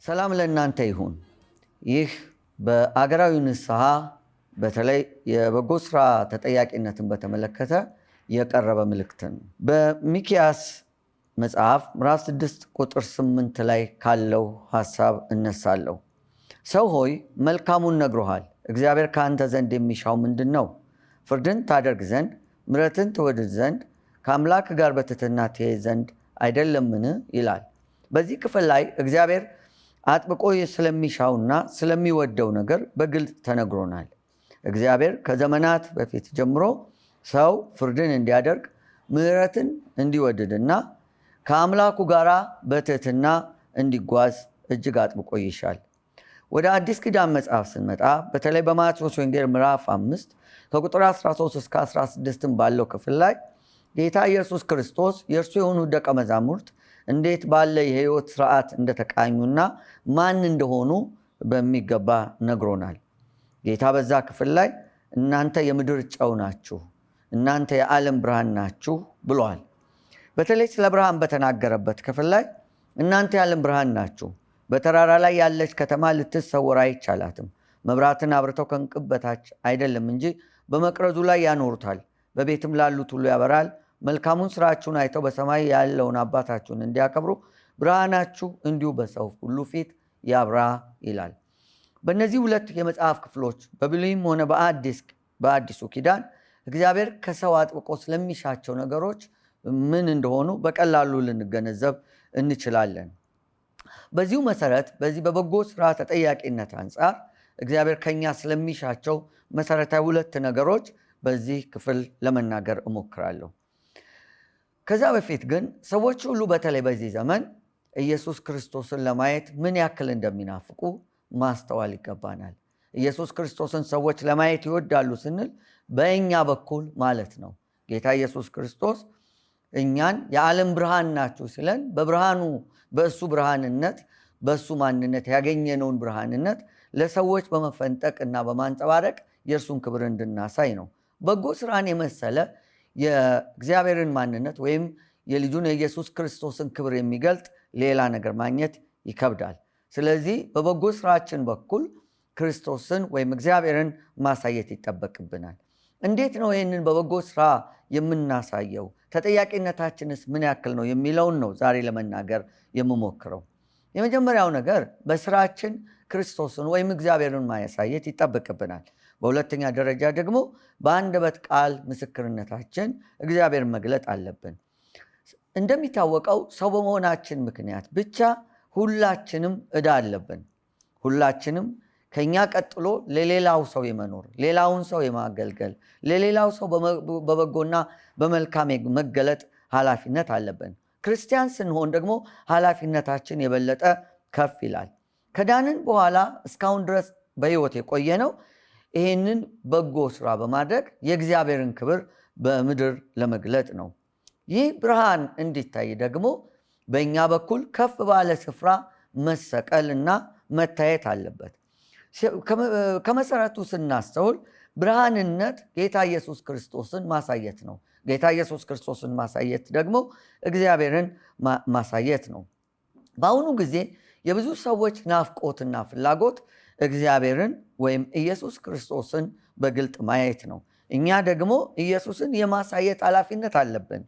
ሰላም ለእናንተ ይሁን። ይህ በአገራዊ ንስሐ በተለይ የበጎ ስራ ተጠያቂነትን በተመለከተ የቀረበ መልእክት ነው። በሚክያስ መጽሐፍ ምዕራፍ 6 ቁጥር 8 ላይ ካለው ሐሳብ እነሳለሁ። ሰው ሆይ መልካሙን ነግሮሃል። እግዚአብሔር ከአንተ ዘንድ የሚሻው ምንድን ነው? ፍርድን ታደርግ ዘንድ፣ ምሕረትን ትወድድ ዘንድ፣ ከአምላክ ጋር በትሕትና ትሄድ ዘንድ አይደለምን? ይላል። በዚህ ክፍል ላይ እግዚአብሔር አጥብቆ ስለሚሻውና ስለሚወደው ነገር በግልጽ ተነግሮናል። እግዚአብሔር ከዘመናት በፊት ጀምሮ ሰው ፍርድን እንዲያደርግ፣ ምሕረትን እንዲወድድና ከአምላኩ ጋር በትሕትና እንዲጓዝ እጅግ አጥብቆ ይሻል። ወደ አዲስ ኪዳን መጽሐፍ ስንመጣ በተለይ በማቴዎስ ወንጌል ምዕራፍ 5 ከቁጥር 13 እስከ 16 ባለው ክፍል ላይ ጌታ ኢየሱስ ክርስቶስ የእርሱ የሆኑ ደቀ መዛሙርት እንዴት ባለ የሕይወት ስርዓት እንደተቃኙና ማን እንደሆኑ በሚገባ ነግሮናል። ጌታ በዛ ክፍል ላይ እናንተ የምድር ጨው ናችሁ፣ እናንተ የዓለም ብርሃን ናችሁ ብሏል። በተለይ ስለ ብርሃን በተናገረበት ክፍል ላይ እናንተ የዓለም ብርሃን ናችሁ፣ በተራራ ላይ ያለች ከተማ ልትሰወር አይቻላትም። መብራትን አብርተው ከዕንቅብ በታች አይደለም እንጂ በመቅረዙ ላይ ያኖሩታል፣ በቤትም ላሉት ሁሉ ያበራል። መልካሙን ስራችሁን አይተው በሰማይ ያለውን አባታችሁን እንዲያከብሩ ብርሃናችሁ እንዲሁ በሰው ሁሉ ፊት ያብራ ይላል። በእነዚህ ሁለት የመጽሐፍ ክፍሎች በብሉይም ሆነ በአዲሱ ኪዳን እግዚአብሔር ከሰው አጥብቆ ስለሚሻቸው ነገሮች ምን እንደሆኑ በቀላሉ ልንገነዘብ እንችላለን። በዚሁ መሰረት በዚህ በበጎ ስራ ተጠያቂነት አንጻር እግዚአብሔር ከኛ ስለሚሻቸው መሰረታዊ ሁለት ነገሮች በዚህ ክፍል ለመናገር እሞክራለሁ። ከዛ በፊት ግን ሰዎች ሁሉ በተለይ በዚህ ዘመን ኢየሱስ ክርስቶስን ለማየት ምን ያክል እንደሚናፍቁ ማስተዋል ይገባናል። ኢየሱስ ክርስቶስን ሰዎች ለማየት ይወዳሉ ስንል በእኛ በኩል ማለት ነው። ጌታ ኢየሱስ ክርስቶስ እኛን የዓለም ብርሃን ናችሁ ሲለን በብርሃኑ በእሱ ብርሃንነት በእሱ ማንነት ያገኘነውን ብርሃንነት ለሰዎች በመፈንጠቅ እና በማንጸባረቅ የእርሱን ክብር እንድናሳይ ነው። በጎ ስራን የመሰለ የእግዚአብሔርን ማንነት ወይም የልጁን የኢየሱስ ክርስቶስን ክብር የሚገልጥ ሌላ ነገር ማግኘት ይከብዳል። ስለዚህ በበጎ ስራችን በኩል ክርስቶስን ወይም እግዚአብሔርን ማሳየት ይጠበቅብናል። እንዴት ነው ይህንን በበጎ ስራ የምናሳየው? ተጠያቂነታችንስ ምን ያክል ነው የሚለውን ነው ዛሬ ለመናገር የምሞክረው። የመጀመሪያው ነገር በስራችን ክርስቶስን ወይም እግዚአብሔርን ማሳየት ይጠበቅብናል። በሁለተኛ ደረጃ ደግሞ በአንደበት ቃል ምስክርነታችን እግዚአብሔርን መግለጥ አለብን። እንደሚታወቀው ሰው በመሆናችን ምክንያት ብቻ ሁላችንም ዕዳ አለብን። ሁላችንም ከኛ ቀጥሎ ለሌላው ሰው የመኖር፣ ሌላውን ሰው የማገልገል፣ ለሌላው ሰው በበጎና በመልካም መገለጥ ኃላፊነት አለብን። ክርስቲያን ስንሆን ደግሞ ኃላፊነታችን የበለጠ ከፍ ይላል። ከዳንን በኋላ እስካሁን ድረስ በሕይወት የቆየ ነው ይህንን በጎ ስራ በማድረግ የእግዚአብሔርን ክብር በምድር ለመግለጥ ነው። ይህ ብርሃን እንዲታይ ደግሞ በእኛ በኩል ከፍ ባለ ስፍራ መሰቀልና መታየት አለበት። ከመሰረቱ ስናስተውል ብርሃንነት ጌታ ኢየሱስ ክርስቶስን ማሳየት ነው። ጌታ ኢየሱስ ክርስቶስን ማሳየት ደግሞ እግዚአብሔርን ማሳየት ነው። በአሁኑ ጊዜ የብዙ ሰዎች ናፍቆትና ፍላጎት እግዚአብሔርን ወይም ኢየሱስ ክርስቶስን በግልጥ ማየት ነው። እኛ ደግሞ ኢየሱስን የማሳየት ኃላፊነት አለብን።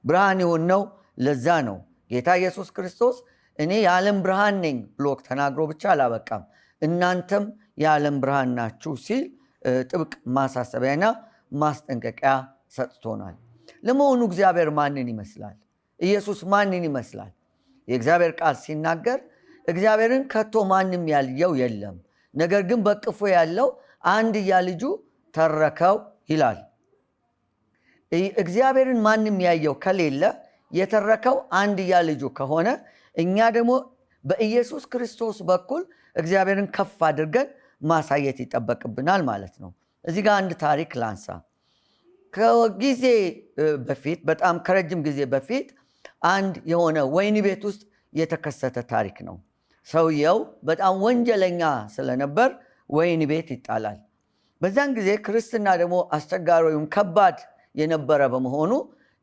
ብርሃን የሆነው ለዛ ነው። ጌታ ኢየሱስ ክርስቶስ እኔ የዓለም ብርሃን ነኝ ብሎ ተናግሮ ብቻ አላበቃም። እናንተም የዓለም ብርሃን ናችሁ ሲል ጥብቅ ማሳሰቢያና ማስጠንቀቂያ ሰጥቶናል። ለመሆኑ እግዚአብሔር ማንን ይመስላል? ኢየሱስ ማንን ይመስላል? የእግዚአብሔር ቃል ሲናገር እግዚአብሔርን ከቶ ማንም ያልየው የለም፣ ነገር ግን በቅፎ ያለው አንድያ ልጁ ተረከው ይላል። እግዚአብሔርን ማንም ያየው ከሌለ የተረከው አንድያ ልጁ ከሆነ እኛ ደግሞ በኢየሱስ ክርስቶስ በኩል እግዚአብሔርን ከፍ አድርገን ማሳየት ይጠበቅብናል ማለት ነው። እዚህ ጋር አንድ ታሪክ ላንሳ። ከጊዜ በፊት በጣም ከረጅም ጊዜ በፊት አንድ የሆነ ወህኒ ቤት ውስጥ የተከሰተ ታሪክ ነው። ሰውየው በጣም ወንጀለኛ ስለነበር ወህኒ ቤት ይጣላል። በዛን ጊዜ ክርስትና ደግሞ አስቸጋሪ ወይም ከባድ የነበረ በመሆኑ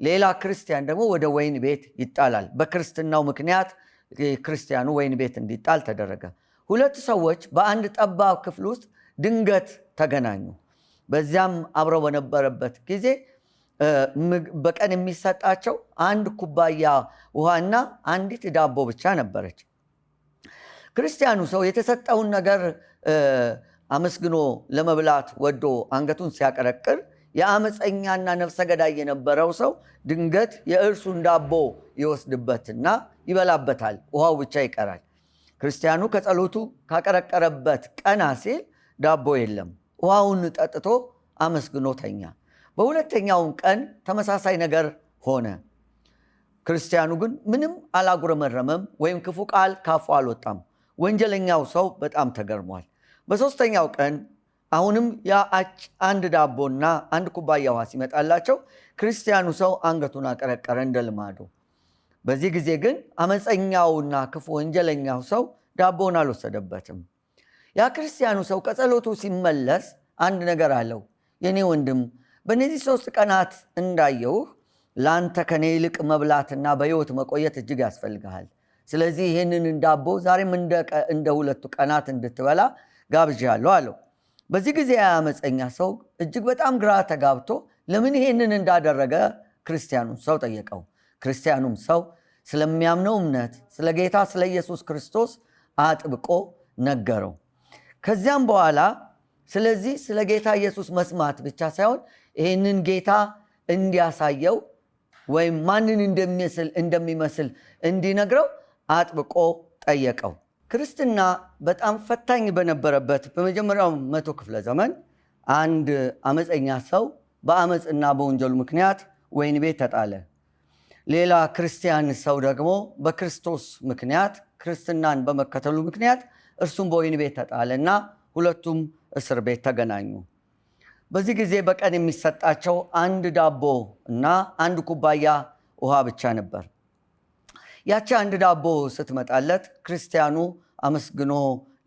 ሌላ ክርስቲያን ደግሞ ወደ ወይን ቤት ይጣላል። በክርስትናው ምክንያት ክርስቲያኑ ወይን ቤት እንዲጣል ተደረገ። ሁለት ሰዎች በአንድ ጠባብ ክፍል ውስጥ ድንገት ተገናኙ። በዚያም አብረው በነበረበት ጊዜ በቀን የሚሰጣቸው አንድ ኩባያ ውሃና አንዲት ዳቦ ብቻ ነበረች። ክርስቲያኑ ሰው የተሰጠውን ነገር አመስግኖ ለመብላት ወዶ አንገቱን ሲያቀረቅር የአመፀኛና ነፍሰ ገዳይ የነበረው ሰው ድንገት የእርሱን ዳቦ ይወስድበትና ይበላበታል። ውሃው ብቻ ይቀራል። ክርስቲያኑ ከጸሎቱ ካቀረቀረበት ቀና ሲል ዳቦ የለም። ውሃውን ጠጥቶ አመስግኖ ተኛ። በሁለተኛውም ቀን ተመሳሳይ ነገር ሆነ። ክርስቲያኑ ግን ምንም አላጉረመረመም ወይም ክፉ ቃል ካፉ አልወጣም። ወንጀለኛው ሰው በጣም ተገርሟል። በሦስተኛው ቀን አሁንም አንድ ዳቦና አንድ ኩባያ ውሃ ሲመጣላቸው ክርስቲያኑ ሰው አንገቱን አቀረቀረ እንደ ልማዱ። በዚህ ጊዜ ግን አመፀኛውና ክፉ ወንጀለኛው ሰው ዳቦን አልወሰደበትም። ያ ክርስቲያኑ ሰው ከጸሎቱ ሲመለስ አንድ ነገር አለው። የኔ ወንድም በእነዚህ 3 ቀናት እንዳየውህ ለአንተ ከኔ ይልቅ መብላትና በሕይወት መቆየት እጅግ ያስፈልግሃል። ስለዚህ ይህንን ዳቦ ዛሬም እንደ 2 ቀናት እንድትበላ ጋብዣለሁ አለው። በዚህ ጊዜ አመፀኛ ሰው እጅግ በጣም ግራ ተጋብቶ ለምን ይህንን እንዳደረገ ክርስቲያኑን ሰው ጠየቀው። ክርስቲያኑም ሰው ስለሚያምነው እምነት ስለ ጌታ ስለ ኢየሱስ ክርስቶስ አጥብቆ ነገረው። ከዚያም በኋላ ስለዚህ ስለ ጌታ ኢየሱስ መስማት ብቻ ሳይሆን ይህንን ጌታ እንዲያሳየው ወይም ማንን እንደሚመስል እንዲነግረው አጥብቆ ጠየቀው። ክርስትና በጣም ፈታኝ በነበረበት በመጀመሪያው 100 ክፍለ ዘመን አንድ አመፀኛ ሰው በአመፅና በወንጀሉ ምክንያት ወይን ቤት ተጣለ። ሌላ ክርስቲያን ሰው ደግሞ በክርስቶስ ምክንያት ክርስትናን በመከተሉ ምክንያት እርሱም በወይን ቤት ተጣለና ሁለቱም እስር ቤት ተገናኙ። በዚህ ጊዜ በቀን የሚሰጣቸው አንድ ዳቦ እና አንድ ኩባያ ውሃ ብቻ ነበር። ያቺ አንድ ዳቦ ስትመጣለት ክርስቲያኑ አመስግኖ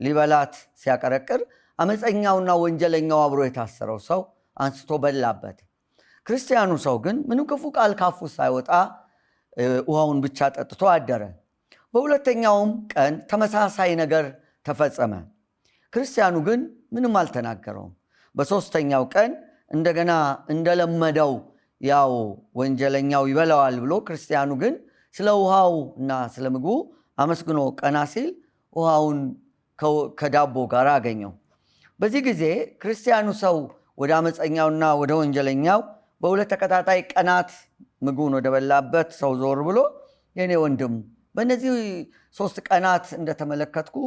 ሊበላት ሲያቀረቅር አመፀኛውና ወንጀለኛው አብሮ የታሰረው ሰው አንስቶ በላበት። ክርስቲያኑ ሰው ግን ምንም ክፉ ቃል ካፉ ሳይወጣ ውሃውን ብቻ ጠጥቶ አደረ። በሁለተኛውም ቀን ተመሳሳይ ነገር ተፈጸመ። ክርስቲያኑ ግን ምንም አልተናገረውም። በሦስተኛው ቀን እንደገና እንደለመደው ያው ወንጀለኛው ይበላዋል ብሎ ክርስቲያኑ ግን ስለ ውሃው እና ስለ ምግቡ አመስግኖ ቀና ሲል ውሃውን ከዳቦ ጋር አገኘው። በዚህ ጊዜ ክርስቲያኑ ሰው ወደ አመፀኛውና ወደ ወንጀለኛው በሁለት ተከታታይ ቀናት ምግቡን ወደ በላበት ሰው ዞር ብሎ የኔ ወንድም በእነዚህ 3 ቀናት እንደተመለከትኩ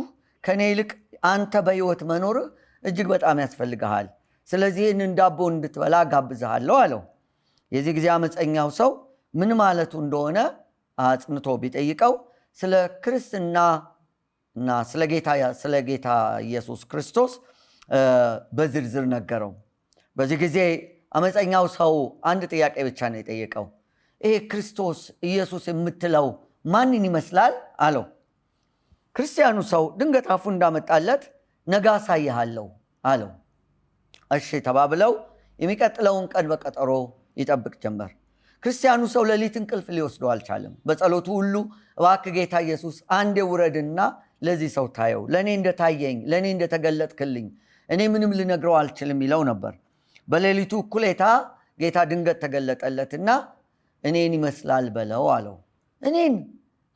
ከኔ ይልቅ አንተ በሕይወት መኖርህ እጅግ በጣም ያስፈልግሃል። ስለዚህ ይህንን ዳቦ እንድትበላ ጋብዝሃለሁ አለው። የዚህ ጊዜ አመፀኛው ሰው ምን ማለቱ እንደሆነ አጽንቶ ቢጠይቀው ስለ ክርስትናና ስለ ጌታ ኢየሱስ ክርስቶስ በዝርዝር ነገረው። በዚህ ጊዜ አመፀኛው ሰው አንድ ጥያቄ ብቻ ነው የጠየቀው። ይሄ ክርስቶስ ኢየሱስ የምትለው ማንን ይመስላል አለው። ክርስቲያኑ ሰው ድንገት አፉ እንዳመጣለት ነገ አሳይሃለሁ አለው። እሺ ተባብለው የሚቀጥለውን ቀን በቀጠሮ ይጠብቅ ጀመር። ክርስቲያኑ ሰው ሌሊት እንቅልፍ ሊወስደው አልቻለም። በጸሎቱ ሁሉ እባክህ ጌታ ኢየሱስ አንዴ ውረድና ለዚህ ሰው ታየው፣ ለእኔ እንደታየኝ ለእኔ እንደተገለጥክልኝ እኔ ምንም ልነግረው አልችልም ይለው ነበር። በሌሊቱ እኩሌታ ጌታ ድንገት ተገለጠለትና እኔን ይመስላል በለው አለው። እኔን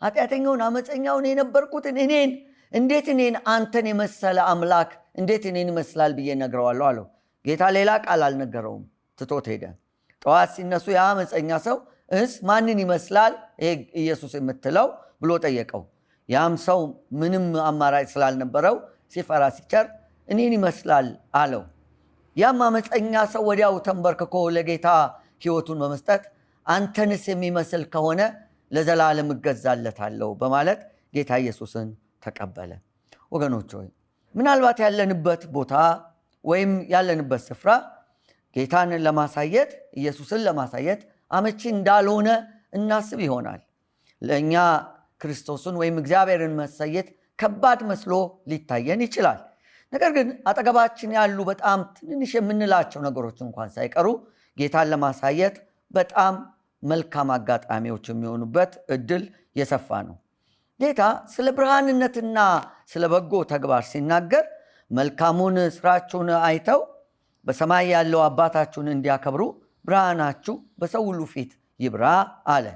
ኃጢአተኛውን አመፀኛውን የነበርኩትን እኔን እንዴት እኔን አንተን የመሰለ አምላክ እንዴት እኔን ይመስላል ብዬ ነግረዋለሁ አለው። ጌታ ሌላ ቃል አልነገረውም፣ ትቶት ሄደ። ጠዋት ሲነሱ የአመፀኛ ሰው ማንን ይመስላል ይሄ ኢየሱስ የምትለው ብሎ ጠየቀው። ያም ሰው ምንም አማራጭ ስላልነበረው ሲፈራ ሲቸር እኔን ይመስላል አለው። ያም አመፀኛ ሰው ወዲያው ተንበርክኮ ለጌታ ሕይወቱን በመስጠት አንተንስ የሚመስል ከሆነ ለዘላለም እገዛለታለሁ በማለት ጌታ ኢየሱስን ተቀበለ። ወገኖች ሆይ ምናልባት ያለንበት ቦታ ወይም ያለንበት ስፍራ ጌታን ለማሳየት ኢየሱስን ለማሳየት አመቺ እንዳልሆነ እናስብ ይሆናል። ለእኛ ክርስቶስን ወይም እግዚአብሔርን ማሳየት ከባድ መስሎ ሊታየን ይችላል። ነገር ግን አጠገባችን ያሉ በጣም ትንንሽ የምንላቸው ነገሮች እንኳን ሳይቀሩ ጌታን ለማሳየት በጣም መልካም አጋጣሚዎች የሚሆኑበት እድል የሰፋ ነው። ጌታ ስለ ብርሃንነትና ስለ በጎ ተግባር ሲናገር መልካሙን ስራችሁን አይተው በሰማይ ያለው አባታችሁን እንዲያከብሩ ብርሃናችሁ በሰው ሁሉ ፊት ይብራ አለ።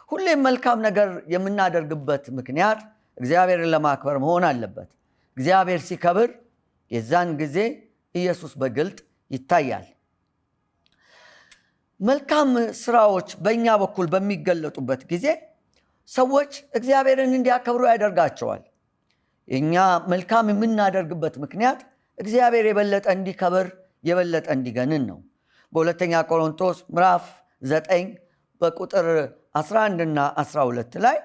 ሁሌም መልካም ነገር የምናደርግበት ምክንያት እግዚአብሔርን ለማክበር መሆን አለበት። እግዚአብሔር ሲከብር የዛን ጊዜ ኢየሱስ በግልጥ ይታያል። መልካም ስራዎች በእኛ በኩል በሚገለጡበት ጊዜ ሰዎች እግዚአብሔርን እንዲያከብሩ ያደርጋቸዋል። እኛ መልካም የምናደርግበት ምክንያት እግዚአብሔር የበለጠ እንዲከብር የበለጠ እንዲገንን ነው። በሁለተኛ ቆሮንቶስ ምዕራፍ 9 በቁጥር 11 እና 12 ላይ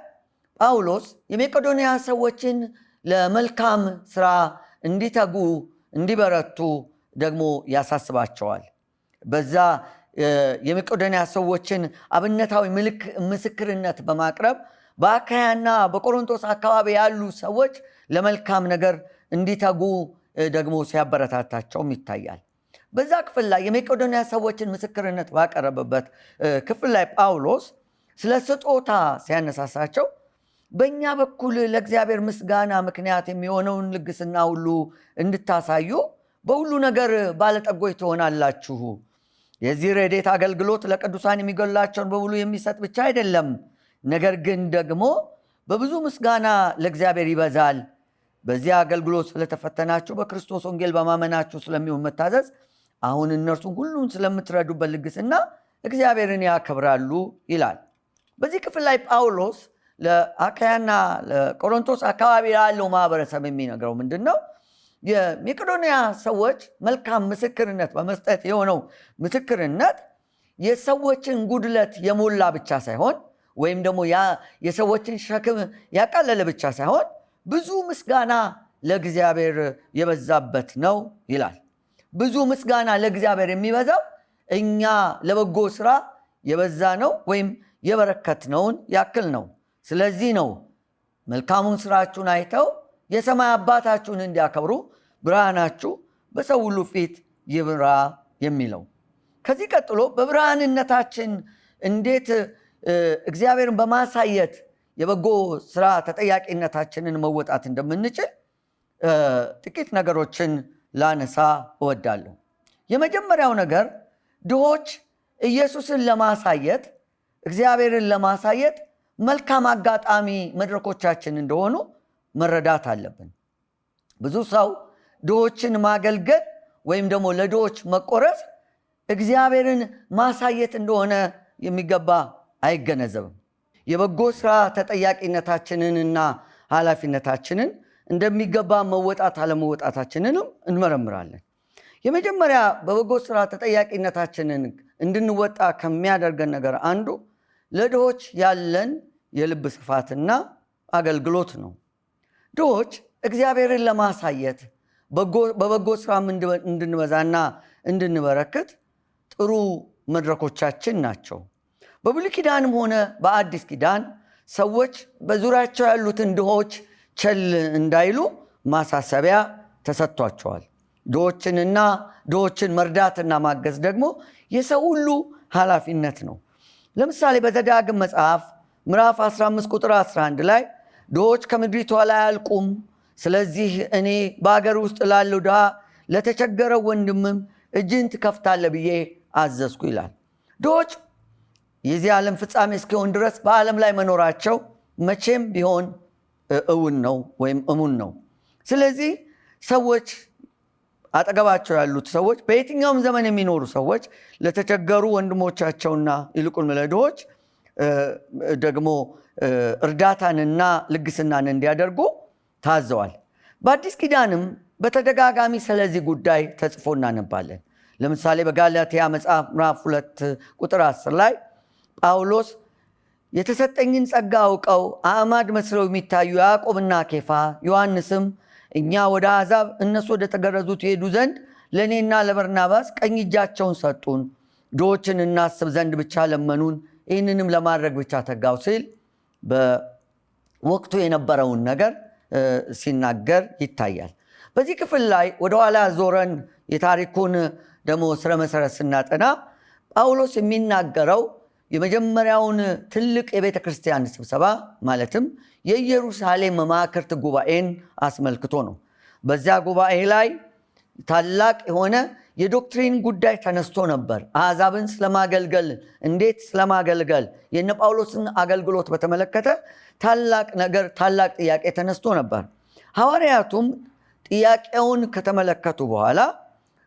ጳውሎስ የመቄዶንያ ሰዎችን ለመልካም ስራ እንዲተጉ እንዲበረቱ ደግሞ ያሳስባቸዋል። በዛ የመቄዶንያ ሰዎችን አብነታዊ ምስክርነት በማቅረብ በአካያና በቆሮንቶስ አካባቢ ያሉ ሰዎች ለመልካም ነገር እንዲተጉ ደግሞ ሲያበረታታቸውም ይታያል። በዛ ክፍል ላይ የመቄዶንያ ሰዎችን ምስክርነት ባቀረበበት ክፍል ላይ ጳውሎስ ስለ ስጦታ ሲያነሳሳቸው በእኛ በኩል ለእግዚአብሔር ምስጋና ምክንያት የሚሆነውን ልግስና ሁሉ እንድታሳዩ በሁሉ ነገር ባለጠጎች ትሆናላችሁ። የዚህ ረድኤት አገልግሎት ለቅዱሳን የሚጎድላቸውን በሙሉ የሚሰጥ ብቻ አይደለም፣ ነገር ግን ደግሞ በብዙ ምስጋና ለእግዚአብሔር ይበዛል። በዚህ አገልግሎት ስለተፈተናችሁ በክርስቶስ ወንጌል በማመናችሁ ስለሚሆን መታዘዝ አሁን እነርሱን ሁሉን ስለምትረዱበት ልግስና እግዚአብሔርን ያከብራሉ ይላል። በዚህ ክፍል ላይ ጳውሎስ ለአካያና ለቆሮንቶስ አካባቢ ያለው ማህበረሰብ የሚነግረው ምንድን ነው? የመቄዶንያ ሰዎች መልካም ምስክርነት በመስጠት የሆነው ምስክርነት የሰዎችን ጉድለት የሞላ ብቻ ሳይሆን ወይም ደግሞ የሰዎችን ሸክም ያቃለለ ብቻ ሳይሆን ብዙ ምስጋና ለእግዚአብሔር የበዛበት ነው ይላል። ብዙ ምስጋና ለእግዚአብሔር የሚበዛው እኛ ለበጎ ስራ የበዛ ነው ወይም የበረከትነውን ያክል ነው። ስለዚህ ነው መልካሙን ስራችሁን አይተው የሰማይ አባታችሁን እንዲያከብሩ ብርሃናችሁ በሰው ሁሉ ፊት ይብራ የሚለው። ከዚህ ቀጥሎ በብርሃንነታችን እንዴት እግዚአብሔርን በማሳየት የበጎ ስራ ተጠያቂነታችንን መወጣት እንደምንችል ጥቂት ነገሮችን ላነሳ እወዳለሁ። የመጀመሪያው ነገር ድሆች ኢየሱስን ለማሳየት እግዚአብሔርን ለማሳየት መልካም አጋጣሚ መድረኮቻችን እንደሆኑ መረዳት አለብን። ብዙ ሰው ድሆችን ማገልገል ወይም ደግሞ ለድሆች መቆረስ እግዚአብሔርን ማሳየት እንደሆነ የሚገባ አይገነዘብም። የበጎ ስራ ተጠያቂነታችንንና ኃላፊነታችንን እንደሚገባ መወጣት አለመወጣታችንንም እንመረምራለን። የመጀመሪያ በበጎ ስራ ተጠያቂነታችንን እንድንወጣ ከሚያደርገን ነገር አንዱ ለድሆች ያለን የልብ ስፋትና አገልግሎት ነው። ድሆች እግዚአብሔርን ለማሳየት በበጎ ስራም እንድንበዛና እንድንበረክት ጥሩ መድረኮቻችን ናቸው። በብሉይ ኪዳንም ሆነ በአዲስ ኪዳን ሰዎች በዙሪያቸው ያሉትን ድሆች ቸል እንዳይሉ ማሳሰቢያ ተሰጥቷቸዋል። ድሆችን መርዳትና ማገዝ ደግሞ የሰው ሁሉ ኃላፊነት ነው። ለምሳሌ በዘዳግም መጽሐፍ ምዕራፍ 15 ቁጥር 11 ላይ ድሆች ከምድሪቷ ላይ አያልቁም፣ ስለዚህ እኔ በአገር ውስጥ ላለው ድሃ ለተቸገረው ወንድምም እጅን ትከፍታለህ ብዬ አዘዝኩ ይላል። ድሆች የዚህ ዓለም ፍጻሜ እስኪሆን ድረስ በዓለም ላይ መኖራቸው መቼም ቢሆን እውን ነው ወይም እሙን ነው። ስለዚህ ሰዎች አጠገባቸው ያሉት ሰዎች በየትኛውም ዘመን የሚኖሩ ሰዎች ለተቸገሩ ወንድሞቻቸውና ይልቁን ለድሆች ደግሞ እርዳታንና ልግስናን እንዲያደርጉ ታዘዋል። በአዲስ ኪዳንም በተደጋጋሚ ስለዚህ ጉዳይ ተጽፎ እናነባለን። ለምሳሌ በጋላትያ መጽሐፍ ምዕራፍ 2 ቁጥር 10 ላይ ጳውሎስ የተሰጠኝን ጸጋ አውቀው አዕማድ መስለው የሚታዩ ያዕቆብና ኬፋ ዮሐንስም እኛ ወደ አሕዛብ እነሱ ወደ ተገረዙት ይሄዱ ዘንድ ለእኔና ለበርናባስ ቀኝ እጃቸውን ሰጡን፣ ድሆችን እናስብ ዘንድ ብቻ ለመኑን፣ ይህንንም ለማድረግ ብቻ ተጋው ሲል በወቅቱ የነበረውን ነገር ሲናገር ይታያል። በዚህ ክፍል ላይ ወደ ኋላ ዞረን የታሪኩን ደግሞ ስረ መሰረት ስናጠና ጳውሎስ የሚናገረው የመጀመሪያውን ትልቅ የቤተ ክርስቲያን ስብሰባ ማለትም የኢየሩሳሌም መማክርት ጉባኤን አስመልክቶ ነው። በዚያ ጉባኤ ላይ ታላቅ የሆነ የዶክትሪን ጉዳይ ተነስቶ ነበር። አሕዛብን ስለማገልገል እንዴት ስለማገልገል የነ ጳውሎስን አገልግሎት በተመለከተ ታላቅ ጥያቄ ተነስቶ ነበር። ሐዋርያቱም ጥያቄውን ከተመለከቱ በኋላ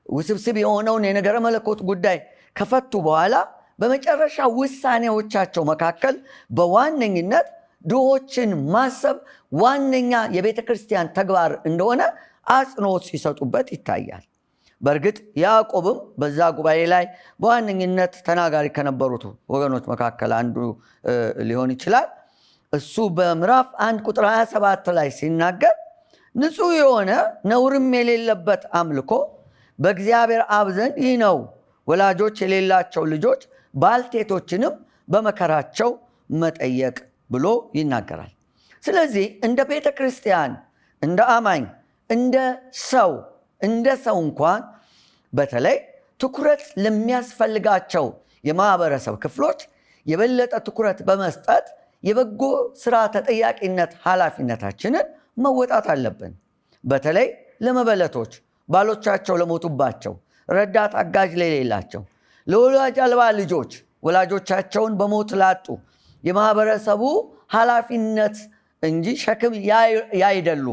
ውስብስብ የሆነውን የነገረ መለኮት ጉዳይ ከፈቱ በኋላ በመጨረሻ ውሳኔዎቻቸው መካከል በዋነኝነት ድሆችን ማሰብ ዋነኛ የቤተ ክርስቲያን ተግባር እንደሆነ አጽንኦት ሲሰጡበት ይታያል። በእርግጥ ያዕቆብም በዛ ጉባኤ ላይ በዋነኝነት ተናጋሪ ከነበሩት ወገኖች መካከል አንዱ ሊሆን ይችላል። እሱ በምዕራፍ 1 ቁጥር 27 ላይ ሲናገር ንጹሕ የሆነ ነውርም የሌለበት አምልኮ በእግዚአብሔር አብ ዘንድ ይህ ነው፣ ወላጆች የሌላቸው ልጆች ባልቴቶችንም በመከራቸው መጠየቅ ብሎ ይናገራል። ስለዚህ እንደ ቤተ ክርስቲያን፣ እንደ አማኝ፣ እንደ ሰው እንኳን በተለይ ትኩረት ለሚያስፈልጋቸው የማህበረሰብ ክፍሎች የበለጠ ትኩረት በመስጠት የበጎ ስራ ተጠያቂነት ኃላፊነታችንን መወጣት አለብን። በተለይ ለመበለቶች፣ ባሎቻቸው ለሞቱባቸው፣ ረዳት አጋዥ ለሌላቸው፣ ለወላጅ አልባ ልጆች፣ ወላጆቻቸውን በሞት ላጡ የማህበረሰቡ ኃላፊነት እንጂ ሸክም ያይደሉ፣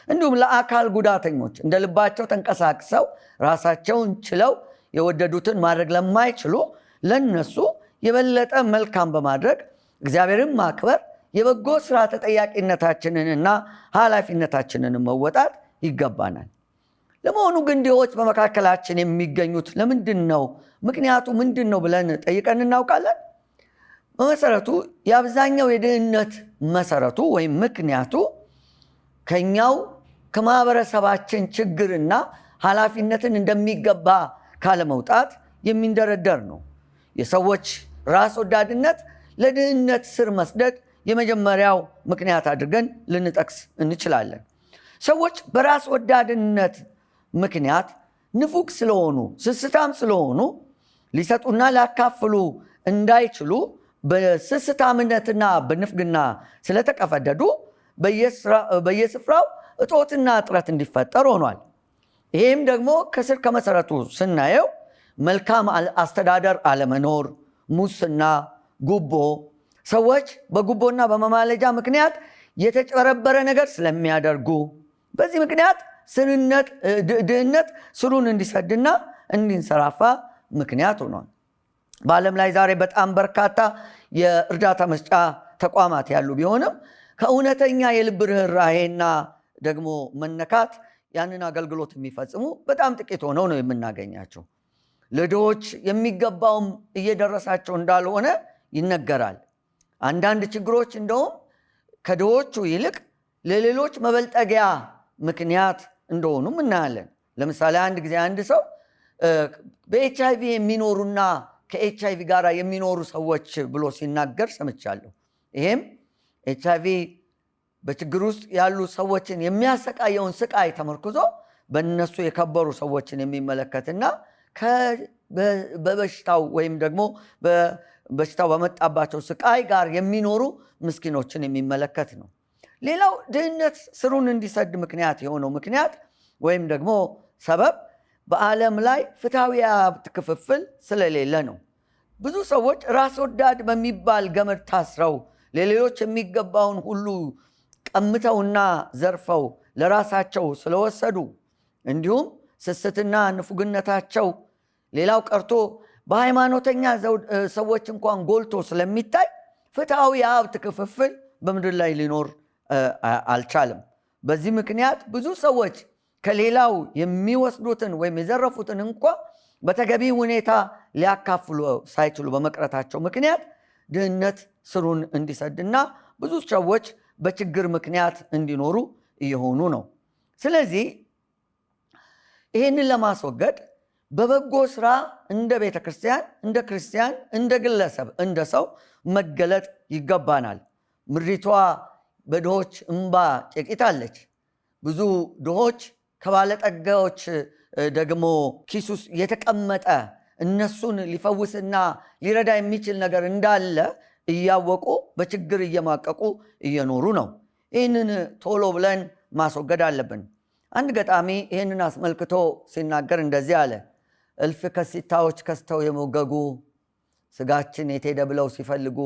እንዲሁም ለአካል ጉዳተኞች እንደ ልባቸው ተንቀሳቅሰው ራሳቸውን ችለው የወደዱትን ማድረግ ለማይችሉ ለነሱ የበለጠ መልካም በማድረግ እግዚአብሔርን ማክበር የበጎ ስራ ተጠያቂነታችንንና ኃላፊነታችንን መወጣት ይገባናል። ለመሆኑ ግን ድሆች በመካከላችን የሚገኙት ለምንድን ነው? ምክንያቱ ምንድን ነው ብለን ጠይቀን እናውቃለን? በመሰረቱ የአብዛኛው የድህነት መሰረቱ ወይም ምክንያቱ ከኛው ከማህበረሰባችን ችግርና ኃላፊነትን እንደሚገባ ካለመውጣት የሚንደረደር ነው። የሰዎች ራስ ወዳድነት ለድህነት ስር መስደድ የመጀመሪያው ምክንያት አድርገን ልንጠቅስ እንችላለን። ሰዎች በራስ ወዳድነት ምክንያት ንፉግ ስለሆኑ፣ ስስታም ስለሆኑ፣ ሊሰጡና ሊያካፍሉ እንዳይችሉ በስስታምነትና በንፍግና ስለተቀፈደዱ በየስፍራው እጦትና እጥረት እንዲፈጠር ሆኗል። ይህም ደግሞ ከስር ከመሰረቱ ስናየው መልካም አስተዳደር አለመኖር፣ ሙስና፣ ጉቦ፣ ሰዎች በጉቦና በመማለጃ ምክንያት የተጨበረበረ ነገር ስለሚያደርጉ በዚህ ምክንያት ድህነት ስሩን እንዲሰድና እንዲንሰራፋ ምክንያት ሆኗል። በዓለም ላይ ዛሬ በጣም በርካታ የእርዳታ መስጫ ተቋማት ያሉ ቢሆንም ከእውነተኛ የልብ ርኅራኄና ደግሞ መነካት ያንን አገልግሎት የሚፈጽሙ በጣም ጥቂት ሆነው ነው የምናገኛቸው። ለድሆች የሚገባውም እየደረሳቸው እንዳልሆነ ይነገራል። አንዳንድ ችግሮች እንደውም ከድሆቹ ይልቅ ለሌሎች መበልጠጊያ ምክንያት እንደሆኑም እናያለን። ለምሳሌ አንድ ጊዜ አንድ ሰው በኤችአይቪ የሚኖሩና ከኤችአይቪ ጋር የሚኖሩ ሰዎች ብሎ ሲናገር ሰምቻለሁ። ይሄም ኤችአይቪ በችግር ውስጥ ያሉ ሰዎችን የሚያሰቃየውን ስቃይ ተመርክዞ በእነሱ የከበሩ ሰዎችን የሚመለከትና በበሽታው ወይም ደግሞ በሽታው በመጣባቸው ስቃይ ጋር የሚኖሩ ምስኪኖችን የሚመለከት ነው። ሌላው ድህነት ስሩን እንዲሰድ ምክንያት የሆነው ምክንያት ወይም ደግሞ ሰበብ በዓለም ላይ ፍትሐዊ የሀብት ክፍፍል ስለሌለ ነው። ብዙ ሰዎች ራስ ወዳድ በሚባል ገመድ ታስረው ለሌሎች የሚገባውን ሁሉ ቀምተውና ዘርፈው ለራሳቸው ስለወሰዱ እንዲሁም ስስትና ንፉግነታቸው ሌላው ቀርቶ በሃይማኖተኛ ሰዎች እንኳን ጎልቶ ስለሚታይ ፍትሐዊ የሀብት ክፍፍል በምድር ላይ ሊኖር አልቻለም። በዚህ ምክንያት ብዙ ሰዎች ከሌላው የሚወስዱትን ወይም የዘረፉትን እንኳ በተገቢ ሁኔታ ሊያካፍሉ ሳይችሉ በመቅረታቸው ምክንያት ድህነት ስሩን እንዲሰድና ብዙ ሰዎች በችግር ምክንያት እንዲኖሩ እየሆኑ ነው። ስለዚህ ይህንን ለማስወገድ በበጎ ስራ እንደ ቤተ ክርስቲያን፣ እንደ ክርስቲያን፣ እንደ ግለሰብ፣ እንደ ሰው መገለጥ ይገባናል። ምድሪቷ በድሆች እንባ ጨቂታለች። ብዙ ድሆች ከባለጠጋዎች ደግሞ ኪስ ውስጥ የተቀመጠ እነሱን ሊፈውስና ሊረዳ የሚችል ነገር እንዳለ እያወቁ በችግር እየማቀቁ እየኖሩ ነው። ይህንን ቶሎ ብለን ማስወገድ አለብን። አንድ ገጣሚ ይህንን አስመልክቶ ሲናገር እንደዚህ አለ። እልፍ ከሲታዎች ከስተው የሞገጉ ስጋችን የት ሄደ ብለው ሲፈልጉ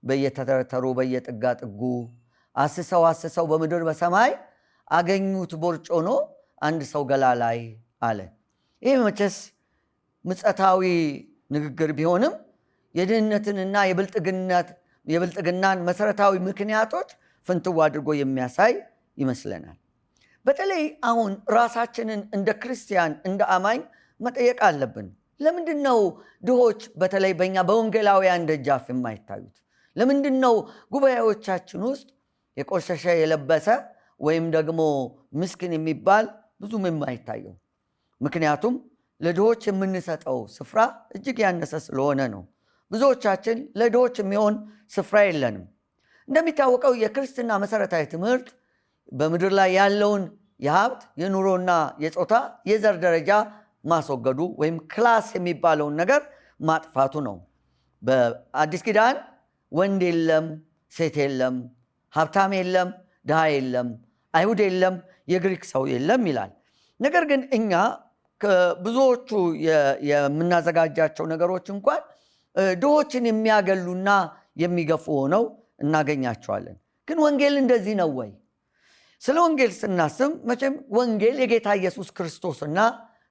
በየተተረተሩ በየጥጋ ጥጉ አስሰው በምድር በሰማይ አገኙት ቦርጭ ሆኖ አንድ ሰው ገላ ላይ አለ። ይህ መቼስ ምጸታዊ ንግግር ቢሆንም የድህነትንና የብልጥግናን መሰረታዊ ምክንያቶች ፍንትው አድርጎ የሚያሳይ ይመስለናል። በተለይ አሁን ራሳችንን እንደ ክርስቲያን እንደ አማኝ መጠየቅ አለብን። ለምንድን ነው ድሆች በተለይ በእኛ በወንጌላውያን ደጃፍ የማይታዩት? ለምንድን ነው ጉባኤዎቻችን ውስጥ የቆሸሸ የለበሰ ወይም ደግሞ ምስኪን የሚባል ብዙም የማይታየው? ምክንያቱም ለድሆች የምንሰጠው ስፍራ እጅግ ያነሰ ስለሆነ ነው። ብዙዎቻችን ለድሆች የሚሆን ስፍራ የለንም። እንደሚታወቀው የክርስትና መሰረታዊ ትምህርት በምድር ላይ ያለውን የሀብት የኑሮና የጾታ የዘር ደረጃ ማስወገዱ ወይም ክላስ የሚባለውን ነገር ማጥፋቱ ነው። በአዲስ ኪዳን ወንድ የለም፣ ሴት የለም፣ ሀብታም የለም፣ ድሃ የለም፣ አይሁድ የለም፣ የግሪክ ሰው የለም ይላል። ነገር ግን እኛ ብዙዎቹ የምናዘጋጃቸው ነገሮች እንኳን ድሆችን የሚያገሉና የሚገፉ ሆነው እናገኛቸዋለን። ግን ወንጌል እንደዚህ ነው ወይ? ስለ ወንጌል ስናስብ መቼም ወንጌል የጌታ ኢየሱስ ክርስቶስና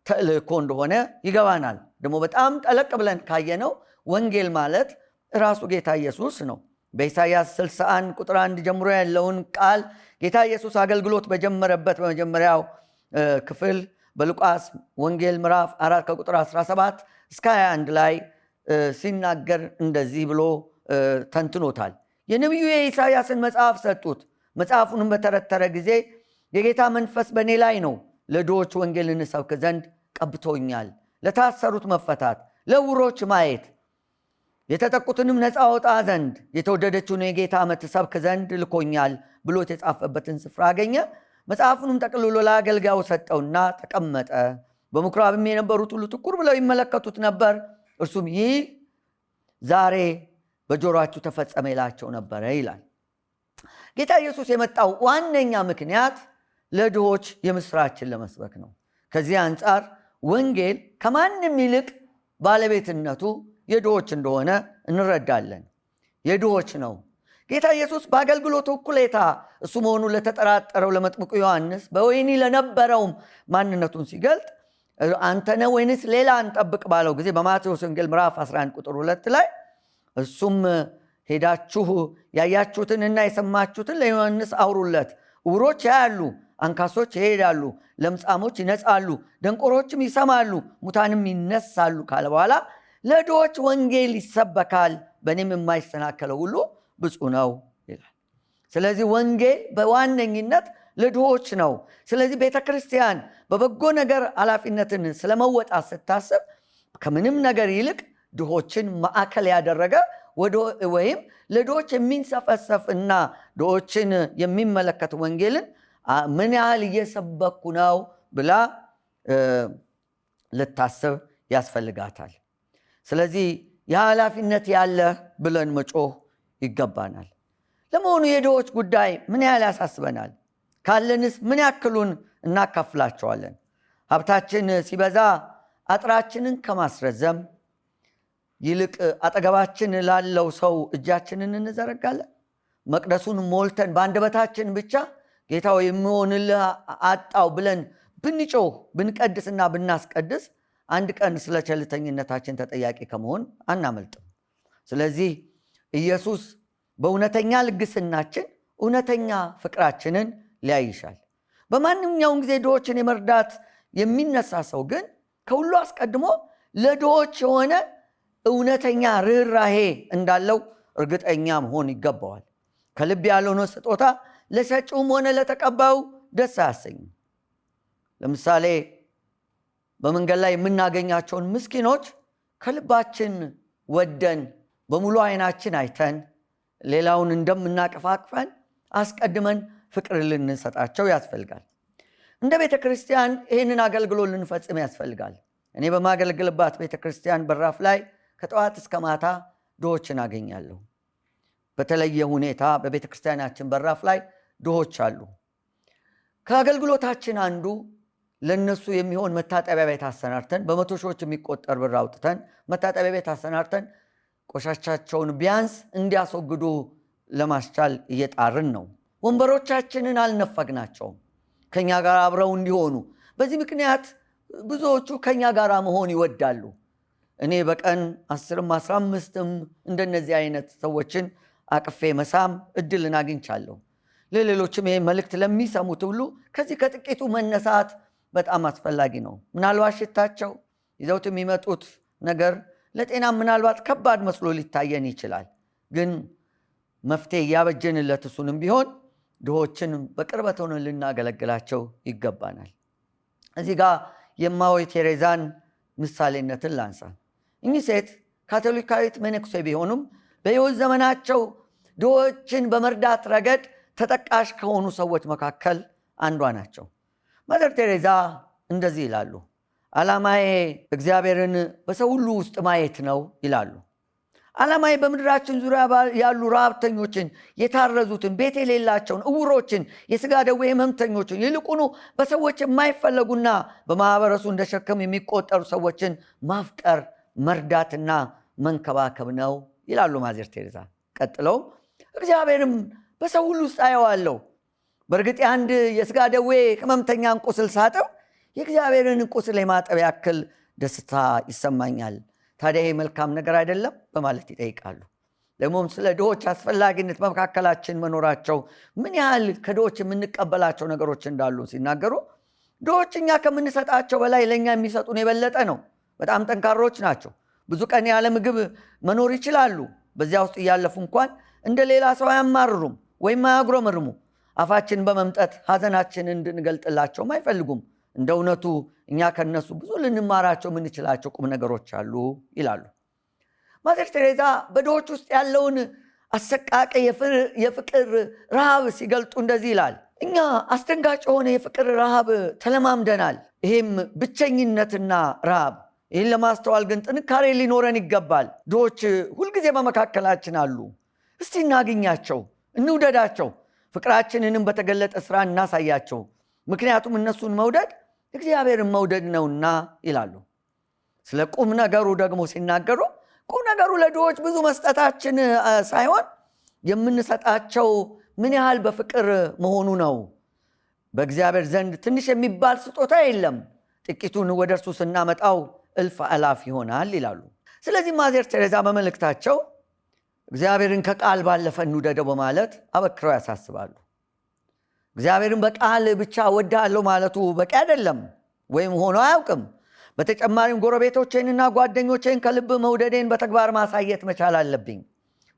ተልእኮ እንደሆነ ይገባናል። ደግሞ በጣም ጠለቅ ብለን ካየነው ወንጌል ማለት ራሱ ጌታ ኢየሱስ ነው። በኢሳይያስ 61 ቁጥር 1 ጀምሮ ያለውን ቃል ጌታ ኢየሱስ አገልግሎት በጀመረበት በመጀመሪያው ክፍል በሉቃስ ወንጌል ምዕራፍ 4 ከቁጥር 17 እስከ 21 ላይ ሲናገር እንደዚህ ብሎ ተንትኖታል። የነቢዩ የኢሳይያስን መጽሐፍ ሰጡት። መጽሐፉንም በተረተረ ጊዜ የጌታ መንፈስ በእኔ ላይ ነው፣ ለድሆች ወንጌልን እሰብክ ዘንድ ቀብቶኛል፣ ለታሰሩት መፈታት፣ ለዕውሮች ማየት፣ የተጠቁትንም ነፃ አወጣ ዘንድ የተወደደችውን የጌታ ዓመት እሰብክ ዘንድ ልኮኛል ብሎ የተጻፈበትን ስፍራ አገኘ። መጽሐፉንም ጠቅልሎ ለአገልጋዩ ሰጠውና ተቀመጠ። በምኩራብም የነበሩት ሁሉ ትኩር ብለው ይመለከቱት ነበር። እርሱም ይህ ዛሬ በጆሮአችሁ ተፈጸመ ይላቸው ነበረ ይላል። ጌታ ኢየሱስ የመጣው ዋነኛ ምክንያት ለድሆች የምስራችን ለመስበክ ነው። ከዚህ አንጻር ወንጌል ከማንም ይልቅ ባለቤትነቱ የድሆች እንደሆነ እንረዳለን። የድሆች ነው። ጌታ ኢየሱስ በአገልግሎቱ እኩሌታ እሱ መሆኑን ለተጠራጠረው ለመጥምቁ ዮሐንስ በወህኒ ለነበረውም ማንነቱን ሲገልጥ አንተነ ወይንስ ሌላ እንጠብቅ ባለው ጊዜ በማቴዎስ ወንጌል ምዕራፍ 11 ቁጥር 2 ላይ እሱም ሄዳችሁ ያያችሁትንና የሰማችሁትን ለዮሐንስ አውሩለት፣ ዕውሮች ያያሉ፣ አንካሶች ይሄዳሉ፣ ለምጻሞች ይነጻሉ፣ ደንቆሮችም ይሰማሉ፣ ሙታንም ይነሳሉ ካለ በኋላ ለድሆች ወንጌል ይሰበካል፣ በእኔም የማይሰናከለው ሁሉ ብፁዕ ነው ይላል። ስለዚህ ወንጌል በዋነኝነት ለድሆች ነው። ስለዚህ ቤተ ክርስቲያን በበጎ ነገር ኃላፊነትን ስለመወጣት ስታስብ ከምንም ነገር ይልቅ ድሆችን ማዕከል ያደረገ ወይም ለድሆች የሚንሰፈሰፍ እና ድሆችን የሚመለከት ወንጌልን ምን ያህል እየሰበኩ ነው ብላ ልታስብ ያስፈልጋታል። ስለዚህ የኃላፊነት ያለ ብለን መጮህ ይገባናል። ለመሆኑ የድሆች ጉዳይ ምን ያህል ያሳስበናል? ካለንስ ምን ያክሉን እናካፍላቸዋለን? ሀብታችን ሲበዛ አጥራችንን ከማስረዘም ይልቅ አጠገባችን ላለው ሰው እጃችንን እንዘረጋለን? መቅደሱን ሞልተን በአንደበታችን ብቻ ጌታው የሚሆንልህ አጣው ብለን ብንጮህ ብንቀድስና ብናስቀድስ አንድ ቀን ስለ ቸልተኝነታችን ተጠያቂ ከመሆን አናመልጥም። ስለዚህ ኢየሱስ በእውነተኛ ልግስናችን እውነተኛ ፍቅራችንን ሊያይሻል። በማንኛውም ጊዜ ድሆችን የመርዳት የሚነሳ ሰው ግን ከሁሉ አስቀድሞ ለድሆች የሆነ እውነተኛ ርኅራሄ እንዳለው እርግጠኛ መሆን ይገባዋል። ከልብ ያልሆነ ስጦታ ለሰጪውም ሆነ ለተቀባዩ ደስ አያሰኝም። ለምሳሌ በመንገድ ላይ የምናገኛቸውን ምስኪኖች ከልባችን ወደን በሙሉ ዓይናችን አይተን ሌላውን እንደምናቀፋቅፈን አስቀድመን ፍቅር ልንሰጣቸው ያስፈልጋል። እንደ ቤተክርስቲያን ይህንን አገልግሎት ልንፈጽም ያስፈልጋል። እኔ በማገልግልባት ቤተክርስቲያን በራፍ ላይ ከጠዋት እስከ ማታ ድሆችን አገኛለሁ። በተለየ ሁኔታ በቤተክርስቲያናችን በራፍ ላይ ድሆች አሉ። ከአገልግሎታችን አንዱ ለነሱ የሚሆን መታጠቢያ ቤት አሰናርተን በመቶ ሺዎች የሚቆጠር ብር አውጥተን መታጠቢያ ቤት አሰናርተን ቆሻሻቸውን ቢያንስ እንዲያስወግዱ ለማስቻል እየጣርን ነው። ወንበሮቻችንን አልነፈግናቸውም፣ ከኛ ጋር አብረው እንዲሆኑ። በዚህ ምክንያት ብዙዎቹ ከኛ ጋር መሆን ይወዳሉ። እኔ በቀን 10ም 15ም እንደነዚህ አይነት ሰዎችን አቅፌ መሳም እድልን አግኝቻለሁ። ለሌሎችም ይሄ መልእክት ለሚሰሙት ሁሉ ከዚህ ከጥቂቱ መነሳት በጣም አስፈላጊ ነው። ምናልባት ሽታቸው ይዘውት የሚመጡት ነገር ለጤና ምናልባት ከባድ መስሎ ሊታየን ይችላል። ግን መፍትሄ ያበጀንለት እሱንም ቢሆን ድሆችን በቅርበት ሆነን ልናገለግላቸው ይገባናል። እዚህ ጋር የእማሆይ ቴሬዛን ምሳሌነትን ላንሳ። እኚህ ሴት ካቶሊካዊት መነኩሴ ቢሆኑም በሕይወት ዘመናቸው ድሆችን በመርዳት ረገድ ተጠቃሽ ከሆኑ ሰዎች መካከል አንዷ ናቸው። ማዘር ቴሬዛ እንደዚህ ይላሉ። ዓላማዬ እግዚአብሔርን በሰው ሁሉ ውስጥ ማየት ነው ይላሉ። ዓላማዬ በምድራችን ዙሪያ ያሉ ረሃብተኞችን፣ የታረዙትን፣ ቤት የሌላቸውን፣ ዕውሮችን፣ የሥጋ ደዌ ሕመምተኞችን፣ ይልቁኑ በሰዎች የማይፈለጉና በማኅበረሱ እንደ ሸክም የሚቆጠሩ ሰዎችን ማፍቀር፣ መርዳትና መንከባከብ ነው ይላሉ ማዘር ቴሬዛ። ቀጥለውም እግዚአብሔርም በሰው ሁሉ ውስጥ አየዋለሁ። በእርግጥ አንድ የሥጋ ደዌ ሕመምተኛን ቁስል ሳጥብ የእግዚአብሔርን ቁስል የማጠብ ያክል ደስታ ይሰማኛል። ታዲያ ይሄ መልካም ነገር አይደለም በማለት ይጠይቃሉ። ደግሞም ስለ ድሆች አስፈላጊነት በመካከላችን መኖራቸው ምን ያህል ከድሆች የምንቀበላቸው ነገሮች እንዳሉ ሲናገሩ ድሆች እኛ ከምንሰጣቸው በላይ ለእኛ የሚሰጡን የበለጠ ነው። በጣም ጠንካሮች ናቸው። ብዙ ቀን ያለ ምግብ መኖር ይችላሉ። በዚያ ውስጥ እያለፉ እንኳን እንደ ሌላ ሰው አያማርሩም ወይም አያጉረመርሙ። አፋችን በመምጠት ሐዘናችንን እንድንገልጥላቸውም አይፈልጉም። እንደ እውነቱ እኛ ከነሱ ብዙ ልንማራቸው የምንችላቸው ቁም ነገሮች አሉ ይላሉ። ማዘር ቴሬዛ በድሆች ውስጥ ያለውን አሰቃቂ የፍቅር ረሃብ ሲገልጡ እንደዚህ ይላል። እኛ አስደንጋጭ የሆነ የፍቅር ረሃብ ተለማምደናል። ይሄም ብቸኝነትና ረሃብ። ይህን ለማስተዋል ግን ጥንካሬ ሊኖረን ይገባል። ድሆች ሁልጊዜ በመካከላችን አሉ። እስቲ እናግኛቸው፣ እንውደዳቸው፣ ፍቅራችንንም በተገለጠ ስራ እናሳያቸው። ምክንያቱም እነሱን መውደድ እግዚአብሔርን መውደድ ነውና ይላሉ። ስለ ቁም ነገሩ ደግሞ ሲናገሩ ቁም ነገሩ ለድሆች ብዙ መስጠታችን ሳይሆን የምንሰጣቸው ምን ያህል በፍቅር መሆኑ ነው። በእግዚአብሔር ዘንድ ትንሽ የሚባል ስጦታ የለም፣ ጥቂቱን ወደ እርሱ ስናመጣው እልፍ አላፍ ይሆናል ይላሉ። ስለዚህ ማዘር ቴሬዛ በመልእክታቸው እግዚአብሔርን ከቃል ባለፈ እንውደደው በማለት አበክረው ያሳስባሉ። እግዚአብሔርን በቃል ብቻ ወዳለሁ ማለቱ በቂ አይደለም ወይም ሆኖ አያውቅም። በተጨማሪም ጎረቤቶቼንና ጓደኞቼን ከልብ መውደዴን በተግባር ማሳየት መቻል አለብኝ።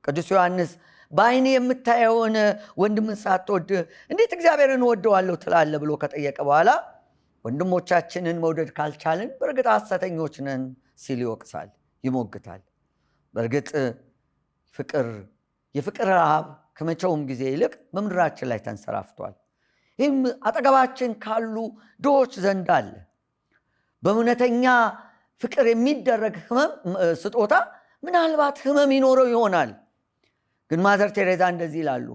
ቅዱስ ዮሐንስ በዓይን የምታየውን ወንድምን ሳትወድ እንዴት እግዚአብሔርን ወደዋለሁ ትላለህ ብሎ ከጠየቀ በኋላ ወንድሞቻችንን መውደድ ካልቻልን በእርግጥ ሐሰተኞች ነን ሲል ይወቅሳል፣ ይሞግታል። በእርግጥ የፍቅር ረሃብ ከመቼውም ጊዜ ይልቅ በምድራችን ላይ ተንሰራፍቷል። ይህም አጠገባችን ካሉ ድሆች ዘንድ አለ። በእውነተኛ ፍቅር የሚደረግ ስጦታ ምናልባት ህመም ይኖረው ይሆናል። ግን ማዘር ቴሬዛ እንደዚህ ይላሉ።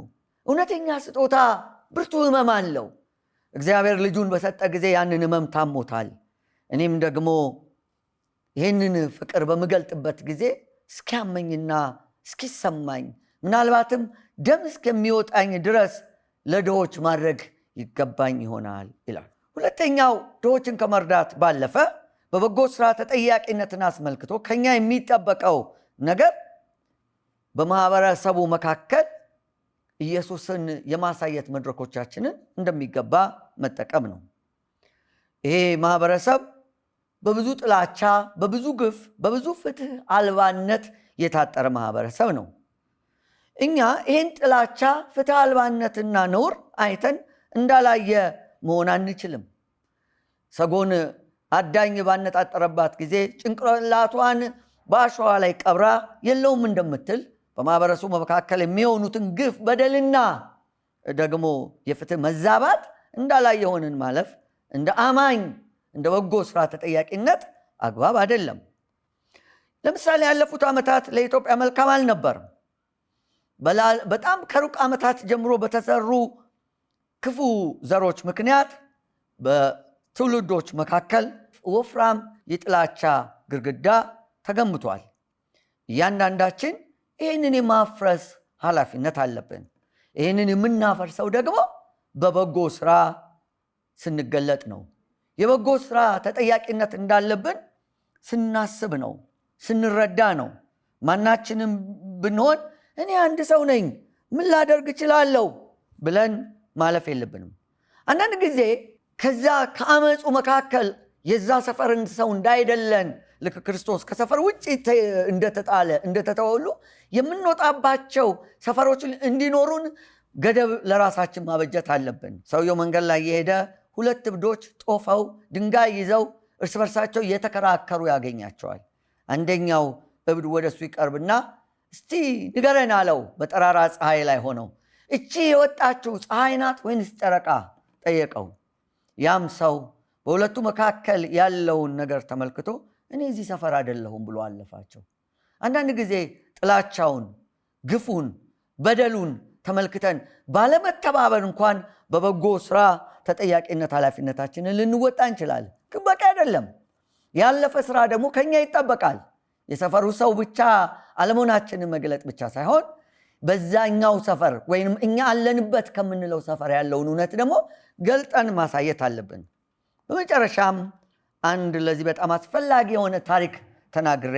እውነተኛ ስጦታ ብርቱ ህመም አለው። እግዚአብሔር ልጁን በሰጠ ጊዜ ያንን ህመም ታሞታል። እኔም ደግሞ ይህንን ፍቅር በምገልጥበት ጊዜ እስኪያመኝና እስኪሰማኝ ምናልባትም ደም እስከሚወጣኝ ድረስ ለድሆች ማድረግ ይገባኝ ይሆናል ይላል። ሁለተኛው ድሆችን ከመርዳት ባለፈ በበጎ ስራ ተጠያቂነትን አስመልክቶ ከኛ የሚጠበቀው ነገር በማህበረሰቡ መካከል ኢየሱስን የማሳየት መድረኮቻችንን እንደሚገባ መጠቀም ነው። ይሄ ማህበረሰብ በብዙ ጥላቻ፣ በብዙ ግፍ፣ በብዙ ፍትህ አልባነት የታጠረ ማህበረሰብ ነው። እኛ ይህን ጥላቻ፣ ፍትህ አልባነትና ነውር አይተን እንዳላየ መሆን አንችልም። ሰጎን አዳኝ ባነጣጠረባት ጊዜ ጭንቅላቷን በአሸዋ ላይ ቀብራ የለውም እንደምትል በማህበረሰቡ መካከል የሚሆኑትን ግፍ፣ በደልና ደግሞ የፍትህ መዛባት እንዳላየ ሆነን ማለፍ እንደ አማኝ እንደ በጎ ስራ ተጠያቂነት አግባብ አይደለም። ለምሳሌ ያለፉት ዓመታት ለኢትዮጵያ መልካም አልነበርም። በጣም ከሩቅ ዓመታት ጀምሮ በተሰሩ ክፉ ዘሮች ምክንያት በትውልዶች መካከል ወፍራም የጥላቻ ግድግዳ ተገንብቷል። እያንዳንዳችን ይህንን የማፍረስ ኃላፊነት አለብን። ይህንን የምናፈርሰው ደግሞ በበጎ ስራ ስንገለጥ ነው። የበጎ ስራ ተጠያቂነት እንዳለብን ስናስብ ነው፣ ስንረዳ ነው። ማናችንም ብንሆን እኔ አንድ ሰው ነኝ፣ ምን ላደርግ እችላለሁ ብለን ማለፍ የለብንም። አንዳንድ ጊዜ ከዛ ከአመፁ መካከል የዛ ሰፈርን ሰው እንዳይደለን ልክ ክርስቶስ ከሰፈር ውጭ እንደተተወሉ የምንወጣባቸው ሰፈሮች እንዲኖሩን ገደብ ለራሳችን ማበጀት አለብን። ሰውየው መንገድ ላይ የሄደ ሁለት እብዶች ጦፈው ድንጋይ ይዘው እርስ በርሳቸው እየተከራከሩ ያገኛቸዋል። አንደኛው እብድ ወደሱ ይቀርብና እስቲ ንገረን አለው። በጠራራ ፀሐይ ላይ ሆነው እቺ የወጣችው ፀሐይ ናት ወይንስ ጨረቃ ጠየቀው። ያም ሰው በሁለቱ መካከል ያለውን ነገር ተመልክቶ እኔ እዚህ ሰፈር አይደለሁም ብሎ አለፋቸው። አንዳንድ ጊዜ ጥላቻውን፣ ግፉን፣ በደሉን ተመልክተን ባለመተባበር እንኳን በበጎ ስራ ተጠያቂነት ኃላፊነታችንን ልንወጣ እንችላለን። ግን በቂ አይደለም። ያለፈ ስራ ደግሞ ከኛ ይጠበቃል። የሰፈሩ ሰው ብቻ አለመሆናችንን መግለጥ ብቻ ሳይሆን በዛኛው ሰፈር ወይም እኛ አለንበት ከምንለው ሰፈር ያለውን እውነት ደግሞ ገልጠን ማሳየት አለብን። በመጨረሻም አንድ ለዚህ በጣም አስፈላጊ የሆነ ታሪክ ተናግሬ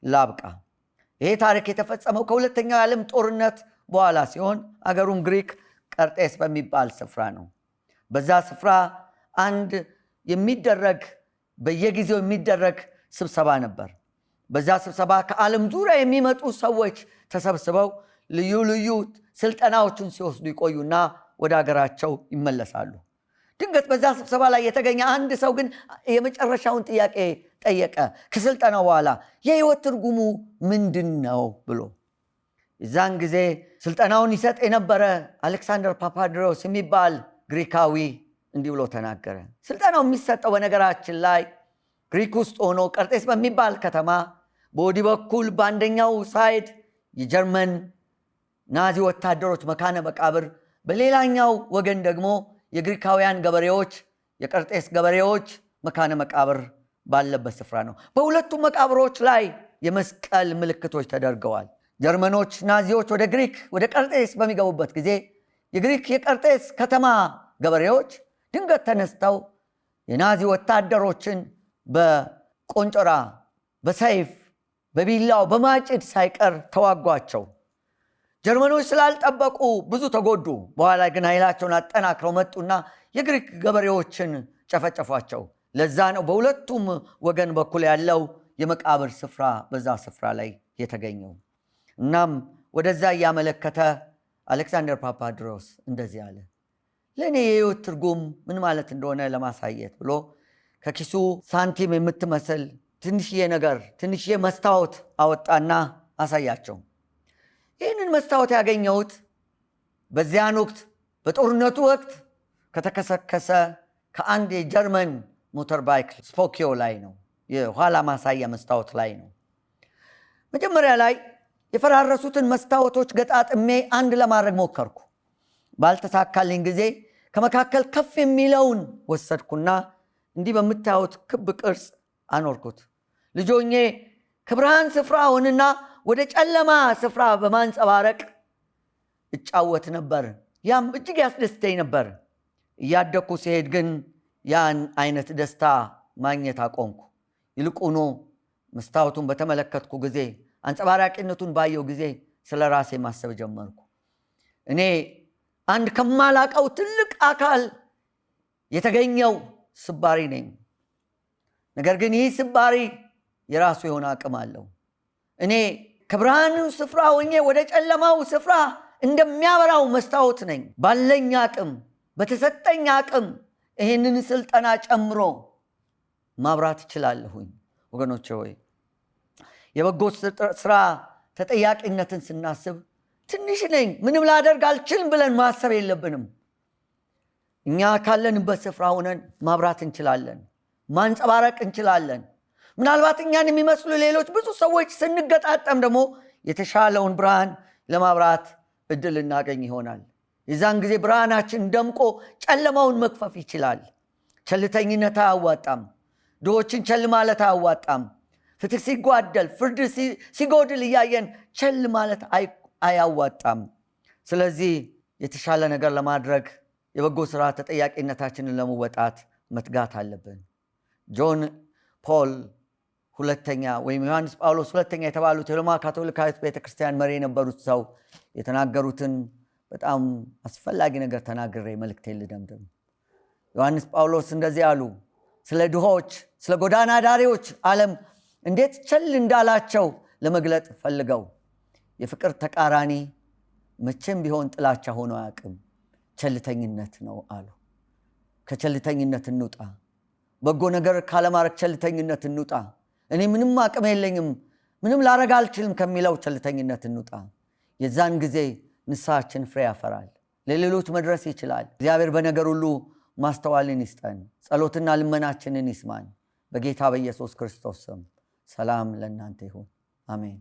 ላብቃ። ይሄ ታሪክ የተፈጸመው ከሁለተኛው የዓለም ጦርነት በኋላ ሲሆን አገሩም ግሪክ ቀርጤስ በሚባል ስፍራ ነው። በዛ ስፍራ አንድ በየጊዜው የሚደረግ ስብሰባ ነበር። በዛ ስብሰባ ከዓለም ዙሪያ የሚመጡ ሰዎች ተሰብስበው ልዩ ልዩ ስልጠናዎችን ሲወስዱ ይቆዩና ወደ አገራቸው ይመለሳሉ። ድንገት በዛ ስብሰባ ላይ የተገኘ አንድ ሰው ግን የመጨረሻውን ጥያቄ ጠየቀ። ከስልጠናው በኋላ የህይወት ትርጉሙ ምንድን ነው ብሎ። የዛን ጊዜ ስልጠናውን ይሰጥ የነበረ አሌክሳንደር ፓፓድሮስ የሚባል ግሪካዊ እንዲህ ብሎ ተናገረ። ስልጠናው የሚሰጠው በነገራችን ላይ ግሪክ ውስጥ ሆኖ ቀርጤስ በሚባል ከተማ በወዲህ በኩል በአንደኛው ሳይድ የጀርመን ናዚ ወታደሮች መካነ መቃብር፣ በሌላኛው ወገን ደግሞ የግሪካውያን ገበሬዎች፣ የቀርጤስ ገበሬዎች መካነ መቃብር ባለበት ስፍራ ነው። በሁለቱም መቃብሮች ላይ የመስቀል ምልክቶች ተደርገዋል። ጀርመኖች ናዚዎች ወደ ግሪክ ወደ ቀርጤስ በሚገቡበት ጊዜ የግሪክ የቀርጤስ ከተማ ገበሬዎች ድንገት ተነስተው የናዚ ወታደሮችን በቆንጮራ፣ በሰይፍ፣ በቢላው፣ በማጭድ ሳይቀር ተዋጓቸው። ጀርመኖች ስላልጠበቁ ብዙ ተጎዱ። በኋላ ግን ኃይላቸውን አጠናክረው መጡና የግሪክ ገበሬዎችን ጨፈጨፏቸው። ለዛ ነው በሁለቱም ወገን በኩል ያለው የመቃብር ስፍራ በዛ ስፍራ ላይ የተገኘው። እናም ወደዛ እያመለከተ አሌክሳንደር ፓፓድሮስ እንደዚህ አለ። ለእኔ የህይወት ትርጉም ምን ማለት እንደሆነ ለማሳየት ብሎ ከኪሱ ሳንቲም የምትመስል ትንሽዬ ነገር፣ ትንሽዬ መስታወት አወጣና አሳያቸው። ይህንን መስታወት ያገኘሁት በዚያን ወቅት በጦርነቱ ወቅት ከተከሰከሰ ከአንድ የጀርመን ሞተር ባይክ ስፖኪዮ ላይ ነው። የኋላ ማሳያ መስታወት ላይ ነው። መጀመሪያ ላይ የፈራረሱትን መስታወቶች ገጣጥሜ አንድ ለማድረግ ሞከርኩ። ባልተሳካልኝ ጊዜ ከመካከል ከፍ የሚለውን ወሰድኩና እንዲህ በምታዩት ክብ ቅርጽ አኖርኩት። ልጆኜ ከብርሃን ስፍራ ሆንና ወደ ጨለማ ስፍራ በማንጸባረቅ እጫወት ነበር። ያም እጅግ ያስደስተኝ ነበር። እያደኩ ሲሄድ ግን ያን አይነት ደስታ ማግኘት አቆምኩ። ይልቁኑ መስታወቱን በተመለከትኩ ጊዜ፣ አንጸባራቂነቱን ባየው ጊዜ ስለ ራሴ ማሰብ ጀመርኩ። እኔ አንድ ከማላቀው ትልቅ አካል የተገኘው ስባሪ ነኝ። ነገር ግን ይህ ስባሪ የራሱ የሆነ አቅም አለው። እኔ ከብርሃኑ ስፍራ ሆኜ ወደ ጨለማው ስፍራ እንደሚያበራው መስታወት ነኝ። ባለኝ አቅም፣ በተሰጠኝ አቅም ይህንን ስልጠና ጨምሮ ማብራት እችላለሁኝ። ወገኖቼ ሆይ የበጎ ስራ ተጠያቂነትን ስናስብ ትንሽ ነኝ፣ ምንም ላደርግ አልችልም ብለን ማሰብ የለብንም። እኛ ካለንበት ስፍራ ሆነን ማብራት እንችላለን፣ ማንጸባረቅ እንችላለን። ምናልባት እኛን የሚመስሉ ሌሎች ብዙ ሰዎች ስንገጣጠም ደግሞ የተሻለውን ብርሃን ለማብራት እድል እናገኝ ይሆናል። የዛን ጊዜ ብርሃናችን ደምቆ ጨለማውን መክፈፍ ይችላል። ቸልተኝነት አያዋጣም። ድሆችን ቸል ማለት አያዋጣም። ፍትህ ሲጓደል፣ ፍርድ ሲጎድል እያየን ቸል ማለት አያዋጣም። ስለዚህ የተሻለ ነገር ለማድረግ የበጎ ሥራ ተጠያቂነታችንን ለመወጣት መትጋት አለብን። ጆን ፖል ሁለተኛ ወይም ዮሐንስ ጳውሎስ ሁለተኛ የተባሉት የሮማ ካቶሊካዊት ቤተክርስቲያን መሪ የነበሩት ሰው የተናገሩትን በጣም አስፈላጊ ነገር ተናግሬ መልእክቴን ልደምድም። ዮሐንስ ጳውሎስ እንደዚህ አሉ። ስለ ድሆች፣ ስለ ጎዳና ዳሪዎች ዓለም እንዴት ቸል እንዳላቸው ለመግለጥ ፈልገው የፍቅር ተቃራኒ መቼም ቢሆን ጥላቻ ሆኖ አያውቅም፣ ቸልተኝነት ነው አሉ። ከቸልተኝነት እንውጣ። በጎ ነገር ካለማድረግ ቸልተኝነት እንውጣ። እኔ ምንም አቅም የለኝም፣ ምንም ላረግ አልችልም ከሚለው ቸልተኝነት እንውጣ። የዛን ጊዜ ንስሐችን ፍሬ ያፈራል፣ ለሌሎች መድረስ ይችላል። እግዚአብሔር በነገር ሁሉ ማስተዋልን ይስጠን፣ ጸሎትና ልመናችንን ይስማን። በጌታ በኢየሱስ ክርስቶስ ስም ሰላም ለእናንተ ይሁን። አሜን።